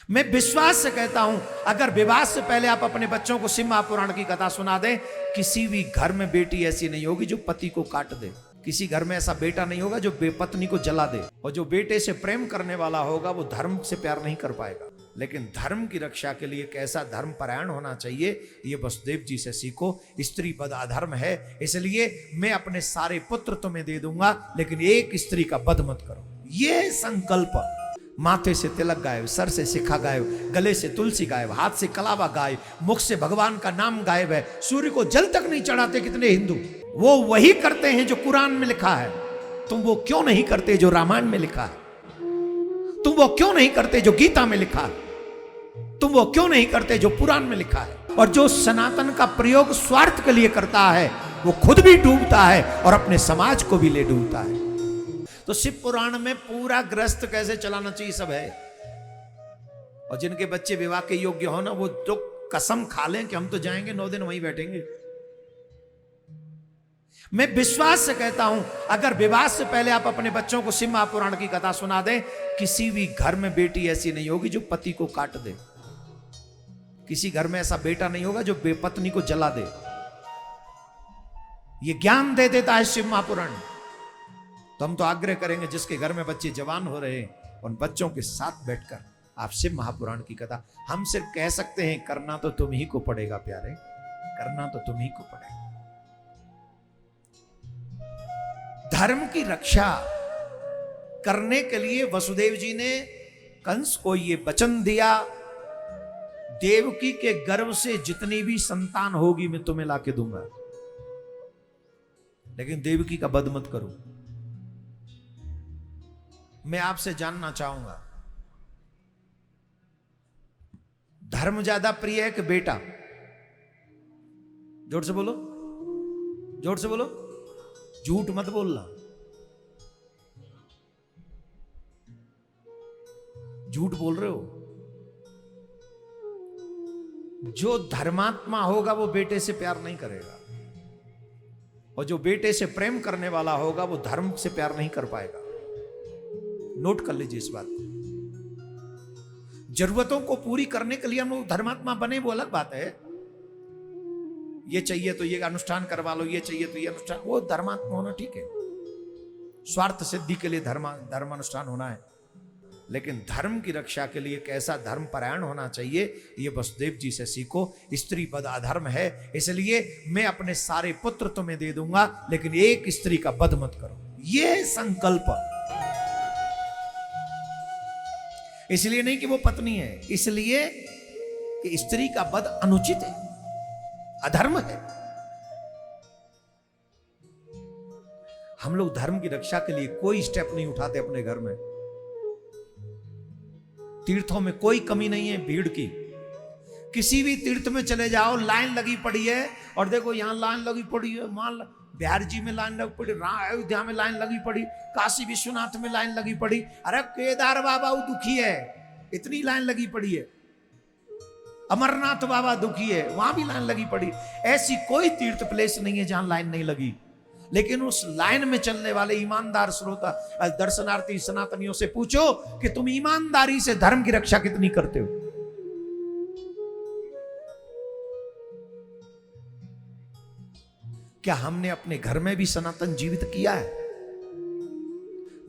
मैं विश्वास से कहता हूं, अगर विवाह से पहले आप अपने बच्चों को शिव महापुराण की कथा सुना दें, किसी भी घर में बेटी ऐसी नहीं होगी जो पति को काट दे। किसी घर में ऐसा बेटा नहीं होगा जो पत्नी को जला दे। और जो बेटे से प्रेम करने वाला होगा वो धर्म से प्यार नहीं कर पाएगा। लेकिन धर्म की रक्षा के लिए कैसा धर्म परायण होना चाहिए, ये वसुदेव जी से सीखो। स्त्री वध अधर्म है, इसलिए मैं अपने सारे पुत्र तुम्हें दे दूंगा, लेकिन एक स्त्री का वध मत करो। ये संकल्प। माथे से तिलक गायब, सर से शिखा गायब, गले से तुलसी गायब, हाथ से कलावा गायब, मुख से भगवान का नाम गायब है। सूर्य को जल तक नहीं चढ़ाते कितने हिंदू। वो वही करते हैं जो कुरान में लिखा है। तुम वो क्यों नहीं करते जो रामायण में लिखा है? तुम वो क्यों नहीं करते जो गीता में लिखा है? तुम वो क्यों नहीं करते जो पुराण में लिखा है? और जो सनातन का प्रयोग स्वार्थ के लिए करता है, वो खुद भी डूबता है और अपने समाज को भी ले डूबता है। तो शिव पुराण में पूरा गृहस्थ कैसे चलाना चाहिए सब है। और जिनके बच्चे विवाह के योग्य हो ना, वो तो कसम खा लें कि हम तो जाएंगे 9 दिन वहीं बैठेंगे। मैं विश्वास से कहता हूं, अगर विवाह से पहले आप अपने बच्चों को शिव महापुराण की कथा सुना दें, किसी भी घर में बेटी ऐसी नहीं होगी जो पति को काट दे। किसी घर में ऐसा बेटा नहीं होगा जो पत्नी को जला दे। ये ज्ञान दे देता है शिव महापुराण। तो हम तो आग्रह करेंगे, जिसके घर में बच्चे जवान हो रहे हैं, उन बच्चों के साथ बैठकर आप शिव महापुराण की कथा। हम सिर्फ कह सकते हैं, करना तो तुम ही को पड़ेगा प्यारे, करना तो तुम ही को पड़ेगा। धर्म की रक्षा करने के लिए वसुदेव जी ने कंस को ये वचन दिया, देवकी के गर्भ से जितनी भी संतान होगी मैं तुम्हें लाके दूंगा, लेकिन देवकी का वध मत करो। मैं आपसे जानना चाहूंगा, धर्म ज्यादा प्रिय है कि बेटा? जोर से बोलो, जोर से बोलो, झूठ मत बोलना। झूठ बोल रहे हो। जो धर्मात्मा होगा वो बेटे से प्यार नहीं करेगा, और जो बेटे से प्रेम करने वाला होगा वो धर्म से प्यार नहीं कर पाएगा। नोट कर लीजिए इस बात को। जरूरतों को पूरी करने के लिए हम लोग धर्मात्मा बने, वो अलग बात है। ये चाहिए तो ये अनुष्ठान करवा लो, ये चाहिए तो ये अनुष्ठान, वो धर्मात्मा होना ठीक है। स्वार्थ सिद्धि के लिए धर्म अनुष्ठान होना है, लेकिन धर्म की रक्षा के लिए कैसा धर्म परायण होना चाहिए, ये वसुदेव जी से सीखो। स्त्री वध अधर्म है, इसलिए मैं अपने सारे पुत्र तुम्हें दे दूंगा, लेकिन एक स्त्री का वध मत करो। ये संकल्प। इसलिए नहीं कि वो पत्नी है, इसलिए कि स्त्री का वध अनुचित है, अधर्म है। हम लोग धर्म की रक्षा के लिए कोई स्टेप नहीं उठाते अपने घर में। तीर्थों में कोई कमी नहीं है भीड़ की। किसी भी तीर्थ में चले जाओ, लाइन लगी पड़ी है, और देखो यहां लाइन लगी पड़ी है, मान बिहार जी में लाइन लगी पड़ी, अयोध्या में लाइन लगी पड़ी, काशी विश्वनाथ में लाइन लगी पड़ी। अरे केदार बाबा वो दुखी है, इतनी लाइन लगी पड़ी है। अमरनाथ बाबा दुखी है, वहां भी लाइन लगी पड़ी। ऐसी कोई तीर्थ प्लेस नहीं है जहां लाइन नहीं लगी। लेकिन उस लाइन में चलने वाले ईमानदार श्रोता दर्शनार्थी सनातनियों से पूछो कि तुम ईमानदारी से धर्म की रक्षा कितनी करते हो। क्या हमने अपने घर में भी सनातन जीवित किया है?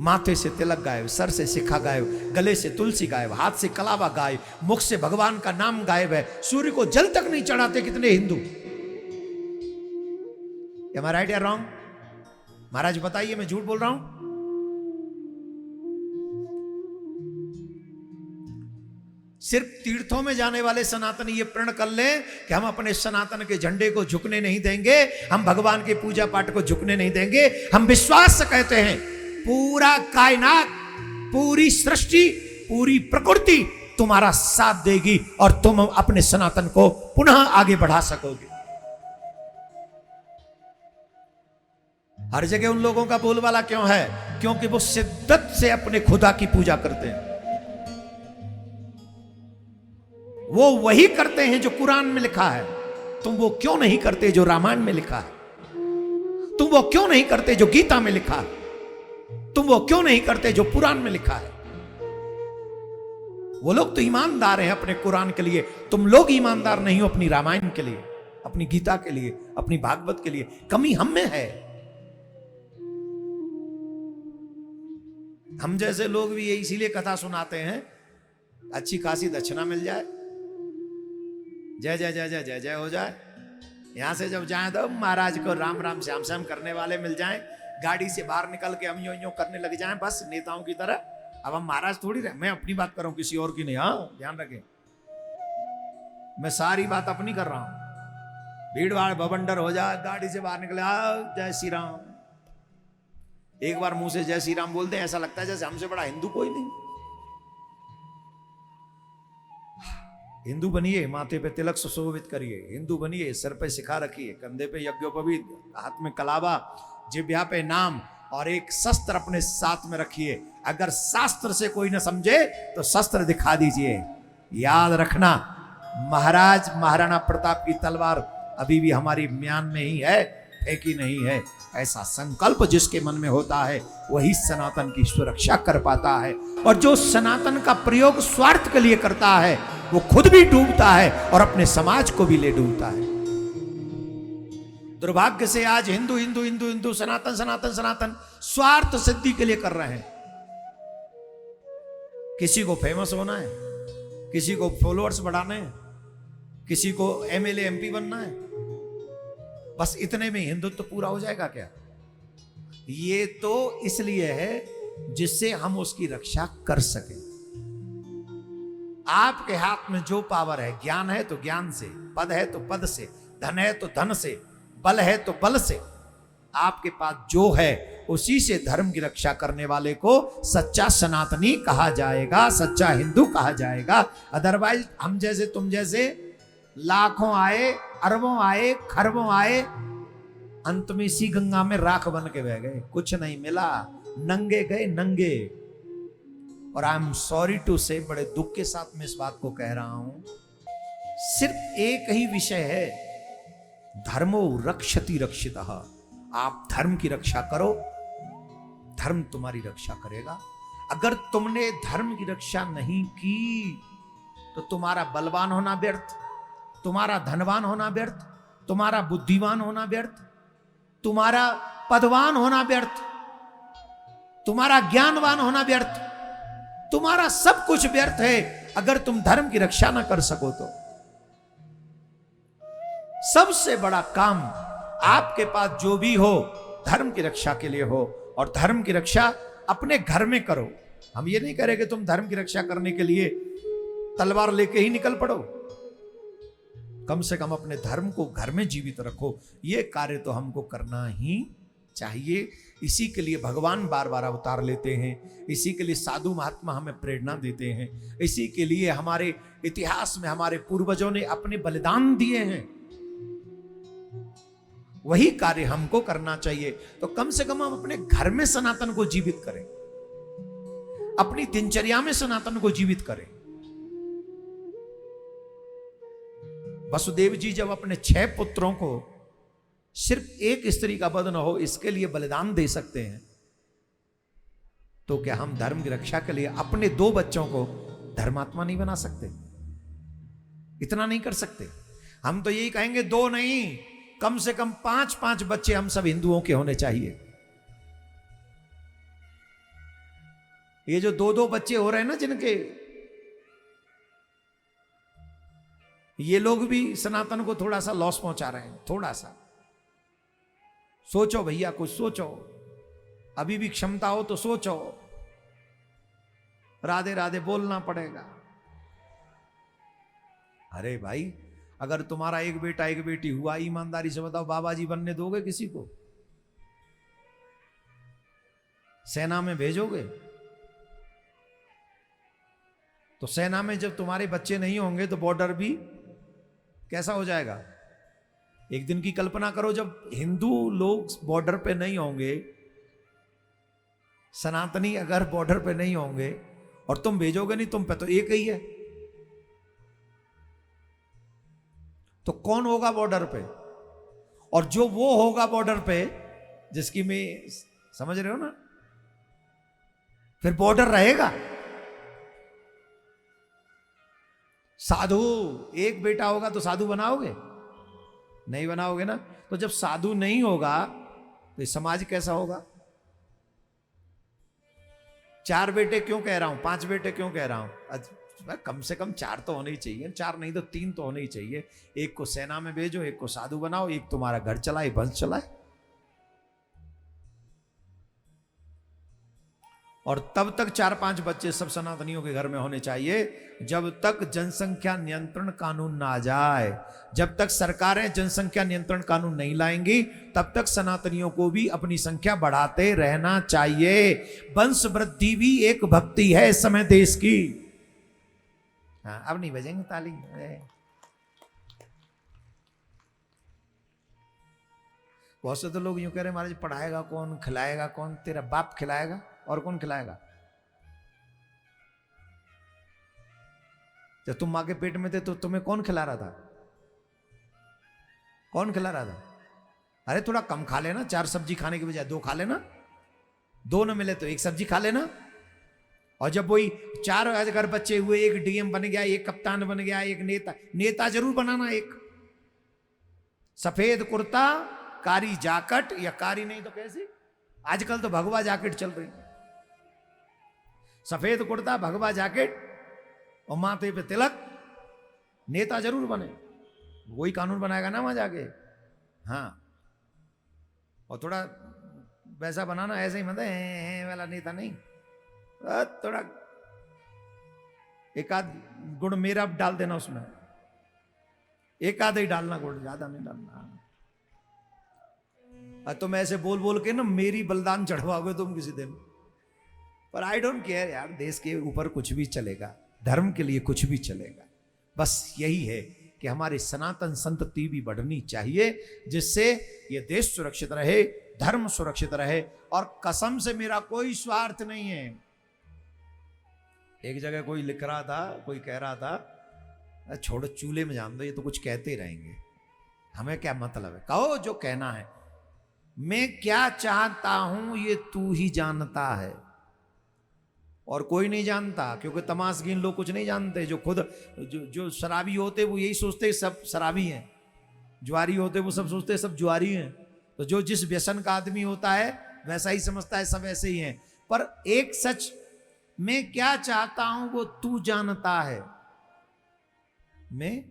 माथे से तिलक गायब, सर से शिखा गायब, गले से तुलसी गायब, हाथ से कलावा गायब, मुख से भगवान का नाम गायब है। सूर्य को जल तक नहीं चढ़ाते कितने हिंदू। Am I right या रॉन्ग? महाराज बताइए, मैं झूठ बोल रहा हूं? सिर्फ तीर्थों में जाने वाले सनातनी ये प्रण कर लें कि हम अपने सनातन के झंडे को झुकने नहीं देंगे, हम भगवान के पूजा पाठ को झुकने नहीं देंगे। हम विश्वास से कहते हैं, पूरा कायनात, पूरी सृष्टि, पूरी प्रकृति तुम्हारा साथ देगी और तुम अपने सनातन को पुनः आगे बढ़ा सकोगे। हर जगह उन लोगों का बोलबाला क्यों है? क्योंकि वो शिद्दत से अपने खुदा की पूजा करते हैं। वो वही करते हैं जो कुरान में लिखा है। तुम वो क्यों नहीं करते जो रामायण में लिखा है? तुम वो क्यों नहीं करते जो गीता में लिखा है? तुम वो क्यों नहीं करते जो पुराण में लिखा है? वो लोग तो ईमानदार हैं अपने कुरान के लिए, तुम लोग ईमानदार नहीं हो अपनी रामायण के लिए, अपनी गीता के लिए, अपनी भागवत के लिए। कमी हम में है। हम जैसे लोग भी ये इसीलिए कथा सुनाते हैं, अच्छी खासी दक्षिणा मिल जाए, जय जय जय जय जय जय हो जाए। यहां से जब जाए तो महाराज को राम राम श्याम श्याम करने वाले मिल जाएं, गाड़ी से बाहर निकल के हम यो करने लग जाएं बस नेताओं की तरह। अब हम महाराज थोड़ी रहे, मैं अपनी बात कर रहा हूं, किसी और की नहीं। हाँ ध्यान रखें, मैं सारी बात अपनी कर रहा हूं। भीड़ भाड़ बवंडर हो जाए, गाड़ी से बाहर निकले, जय श्री राम, एक बार मुंह से जय श्री राम बोलते हैं, ऐसा लगता है जैसे हमसे बड़ा हिंदू कोई नहीं। हिंदू बनिए, माथे पे तिलक सुशोभित करिए, हिंदू बनिए, सर पे सिखा रखिए, कंधे पे यज्ञोपवीत, हाथ में कलावा, जिब्या पे नाम और एक शस्त्र अपने साथ में रखिए। अगर शास्त्र से कोई न समझे तो शस्त्र दिखा दीजिए। याद रखना, महाराज महाराणा प्रताप की तलवार अभी भी हमारी म्यान में ही है, फेंकी नहीं है। ऐसा संकल्प जिसके मन में होता है वही सनातन की सुरक्षा कर पाता है। और जो सनातन का प्रयोग स्वार्थ के लिए करता है वो खुद भी डूबता है और अपने समाज को भी ले डूबता है। दुर्भाग्य से आज हिंदू हिंदू हिंदू हिंदू सनातन सनातन सनातन स्वार्थ सिद्धि के लिए कर रहे हैं। किसी को फेमस होना है, किसी को फॉलोअर्स बढ़ाने हैं, किसी को एमएलए एमपी बनना है, बस इतने में हिंदुत्व पूरा हो जाएगा क्या? ये तो इसलिए है जिससे हम उसकी रक्षा कर सकें। आपके हाथ में जो पावर है, ज्ञान है तो ज्ञान से, पद है तो पद से, धन है तो धन से, बल है तो बल से, आपके पास जो है उसी से धर्म की रक्षा करने वाले को सच्चा सनातनी कहा जाएगा, सच्चा हिंदू कहा जाएगा। अदरवाइज हम जैसे तुम जैसे लाखों आए, अरबों आए, खरबों आए, अंत में इसी गंगा में राख बन के बह गए, कुछ नहीं मिला, नंगे गए नंगे। और आई एम सॉरी टू से, बड़े दुख के साथ मैं इस बात को कह रहा हूं, सिर्फ एक ही विषय है, धर्मो रक्षति रक्षितः। आप धर्म की रक्षा करो, धर्म तुम्हारी रक्षा करेगा। अगर तुमने धर्म की रक्षा नहीं की तो तुम्हारा बलवान होना व्यर्थ, तुम्हारा धनवान होना व्यर्थ, तुम्हारा बुद्धिमान होना व्यर्थ, तुम्हारा पदवान होना व्यर्थ, तुम्हारा ज्ञानवान होना व्यर्थ, तुम्हारा सब कुछ व्यर्थ है अगर तुम धर्म की रक्षा ना कर सको तो। सबसे बड़ा काम आपके पास जो भी हो धर्म की रक्षा के लिए हो, और धर्म की रक्षा अपने घर में करो। हम ये नहीं कह रहे कि तुम धर्म की रक्षा करने के लिए तलवार लेके ही निकल पड़ो, कम से कम अपने धर्म को घर में जीवित रखो। ये कार्य तो हमको करना ही चाहिए। इसी के लिए भगवान बार बार अवतार लेते हैं, इसी के लिए साधु महात्मा हमें प्रेरणा देते हैं, इसी के लिए हमारे इतिहास में हमारे पूर्वजों ने अपने बलिदान दिए हैं। वही कार्य हमको करना चाहिए। तो कम से कम हम अपने घर में सनातन को जीवित करें, अपनी दिनचर्या में सनातन को जीवित करें। वसुदेव जी जब अपने 6 पुत्रों को सिर्फ एक स्त्री का वध न हो इसके लिए बलिदान दे सकते हैं, तो क्या हम धर्म की रक्षा के लिए अपने 2 बच्चों को धर्मात्मा नहीं बना सकते? इतना नहीं कर सकते? हम तो यही कहेंगे 2 नहीं, कम से कम 5-5 बच्चे हम सब हिंदुओं के होने चाहिए। ये जो 2-2 बच्चे हो रहे हैं ना जिनके, ये लोग भी सनातन को थोड़ा सा लॉस पहुंचा रहे हैं। थोड़ा सा सोचो भैया, कुछ सोचो, अभी भी क्षमता हो तो सोचो। राधे राधे बोलना पड़ेगा। अरे भाई, अगर तुम्हारा एक बेटा एक बेटी हुआ, ईमानदारी से बताओ, बाबा जी बनने दोगे किसी को? सेना में भेजोगे? तो सेना में जब तुम्हारे बच्चे नहीं होंगे तो बॉर्डर भी कैसा हो जाएगा? एक दिन की कल्पना करो जब हिंदू लोग बॉर्डर पे नहीं होंगे, सनातनी अगर बॉर्डर पे नहीं होंगे और तुम भेजोगे नहीं, तुम पे तो एक ही है, तो कौन होगा बॉर्डर पे? और जो वो होगा बॉर्डर पे जिसकी मैं, समझ रहे हो ना, फिर बॉर्डर रहेगा। साधु एक बेटा होगा तो साधु बनाओगे? नहीं बनाओगे ना। तो जब साधु नहीं होगा तो समाज कैसा होगा? 4 बेटे क्यों कह रहा हूं, 5 बेटे क्यों कह रहा हूं? कम से कम 4 तो होने ही चाहिए, 4 नहीं तो 3 तो होने ही चाहिए। एक को सेना में भेजो, एक को साधु बनाओ, एक तुम्हारा घर चलाए, वंश चलाए। और तब तक 4-5 बच्चे सब सनातनियों के घर में होने चाहिए जब तक जनसंख्या नियंत्रण कानून ना आ जाए। जब तक सरकारें जनसंख्या नियंत्रण कानून नहीं लाएंगी तब तक सनातनियों को भी अपनी संख्या बढ़ाते रहना चाहिए। वंश वृद्धि भी एक भक्ति है इस समय देश की। हाँ, अब नहीं बजेंगे ताली। बहुत से तो लोग यूं कह रहे महाराज पढ़ाएगा कौन, खिलाएगा कौन? तेरा बाप खिलाएगा और कौन खिलाएगा? जब तुम मां के पेट में थे तो तुम्हें कौन खिला रहा था? कौन खिला रहा था? अरे थोड़ा कम खा लेना, 4 सब्जी खाने के बजाय 2 खा लेना। 2 न मिले तो 1 सब्जी खा लेना। और जब वही 4 अगर बच्चे हुए, एक डीएम बन गया, एक कप्तान बन गया, एक नेता जरूर बनाना। एक सफेद कुर्ता, कारी जाकट, या कारी नहीं तो कैसी, आजकल तो भगवा जैकेट चल रही। सफेद कुर्ता, भगवा जैकेट और माथे पे तिलक, नेता जरूर बने। वही कानून बनाएगा ना वहां जाके। हाँ, और थोड़ा वैसा बनाना, ऐसे ही मतलब है वाला नेता नहीं। थोड़ा एक आध गुड़ मेरा डाल देना उसमें, एक आध ही डालना गुड़, ज्यादा नहीं डालना। तुम ऐसे बोल बोल के ना मेरी बलिदान चढ़वाओगे तुम किसी दिन। पर आई डोंट केयर यार, देश के ऊपर कुछ भी चलेगा, धर्म के लिए कुछ भी चलेगा। बस यही है कि हमारी सनातन संतति भी बढ़नी चाहिए, जिससे ये देश सुरक्षित रहे, धर्म सुरक्षित रहे। और कसम से मेरा कोई स्वार्थ नहीं है। एक जगह कोई लिख रहा था, कोई कह रहा था छोड़ो चूल्हे में जान दो, ये तो कुछ कहते ही रहेंगे, हमें क्या मतलब है। कहो जो कहना है। मैं क्या चाहता हूं ये तू ही जानता है, और कोई नहीं जानता। क्योंकि तमाशगीन लोग कुछ नहीं जानते। जो खुद जो शराबी होते वो यही सोचते सब शराबी हैं, जुआरी होते वो सब सोचते सब जुआरी हैं। तो जो जिस व्यसन का आदमी होता है वैसा ही समझता है सब ऐसे ही हैं। पर एक सच, मैं क्या चाहता हूं वो तू जानता है। मैं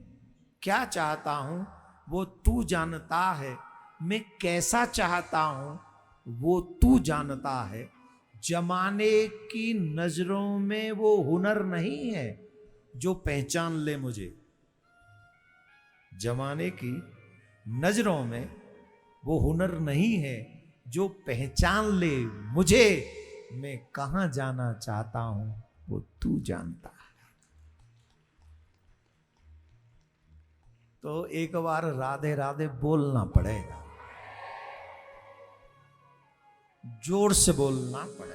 क्या चाहता हूं वो तू जानता है। मैं कैसा चाहता हूं वो तू जानता है। जमाने की नजरों में वो हुनर नहीं है जो पहचान ले मुझे। जमाने की नजरों में वो हुनर नहीं है जो पहचान ले मुझे। मैं कहां जाना चाहता हूं वो तू जानता है। तो एक बार राधे राधे बोलना पड़ेगा, जोर से बोलना पड़ेगा।